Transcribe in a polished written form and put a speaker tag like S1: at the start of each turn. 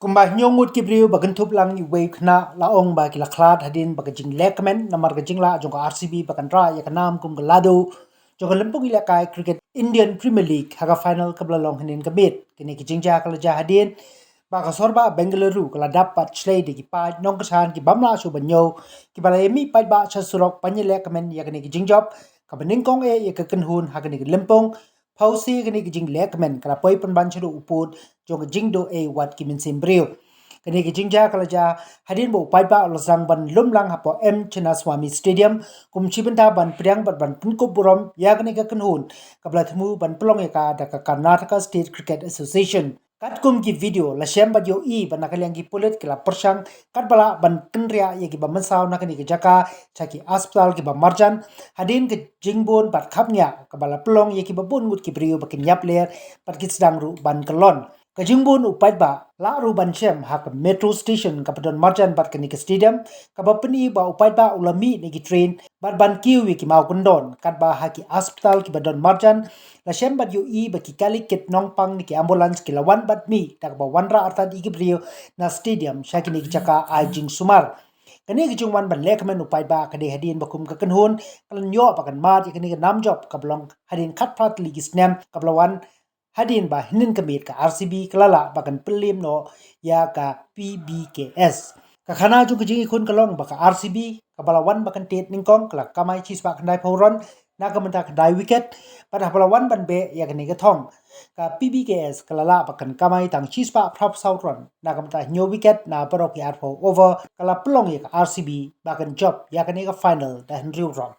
S1: Kumba nyongut kibriu bagan tup lang iwe kna laong ba kila klat hadin baga jing lekmen namar ga jingla jong RCB bagan ra ya kanam kum galado jong lempung ila kai cricket Indian Premier League haga final kabla long hanin kamit kini ki jingja kala ja hadin ba ka sorba Bengaluru kala dapat chlei de ki pa nong kasan ki bamla su banyo ki bala mi pai ba cha surok panye lekmen ya kini ki jingjop ka bening kong e ya ka kanhun haga ni lempung Pausi kini kijing lekmen kala poi penban chadu uput jong jingdo e wat kimin simbriu kini kijing ja kala ja hadin bo pai ba losang ban lumlang hapo M Chinaswamy Stadium kum chibenta ban priang ban punko burom ya kini ka kanhun kabla thmu ban plong e ka da Karnataka State Cricket Association Katkum ki video la shem ba yo I ban nakaliang ki pulit kila persang kat bala ban kenria ye ki ba mensaw nakani ki jaka chaki hospital ki ba marjan hadin ke jingbon bat khapnya ka bala plong ye ki ba bun ngut ki brio ba kin yap ler pat ki sedang ru ban kelon ka jingbon upai ba la ru ban shem hak metro station ka padon marjan bat kani ki stadium ka ba pani ba upai ba ulami ni ki train bat ban kiu ki mau kundon kat ba haki hospital ki ba don marjan la shem bat yo I ba ki kali ket nong pang ni ki ambulance ki lawan bat mi tak ba wanra artan I ki brio na stadium shakini ki jaka ai jing sumar kani ki jungwan ban lekmen upai ba kadi hadin bakum ka kanhun kalan yo pa kan mat kani ka namjob kablong hadin khat prat ligi snam kablawan hadin ba hinin kamit ka RCB kalala bakan pelim no ya ka PBKS ka khana ju ki khun kalong ba ka RCB kabalawan bakan tet ningkong kala kamai chis ba khandai phoron na kamanta khandai wicket pada balawan ban be ya kani ka thong ka PBKS kalala bakan kamai tang chis ba prop sautron na kamanta nyo wicket na barok yar pho over kala plong ya ka RCB bakan job ya kani ka final da henry ron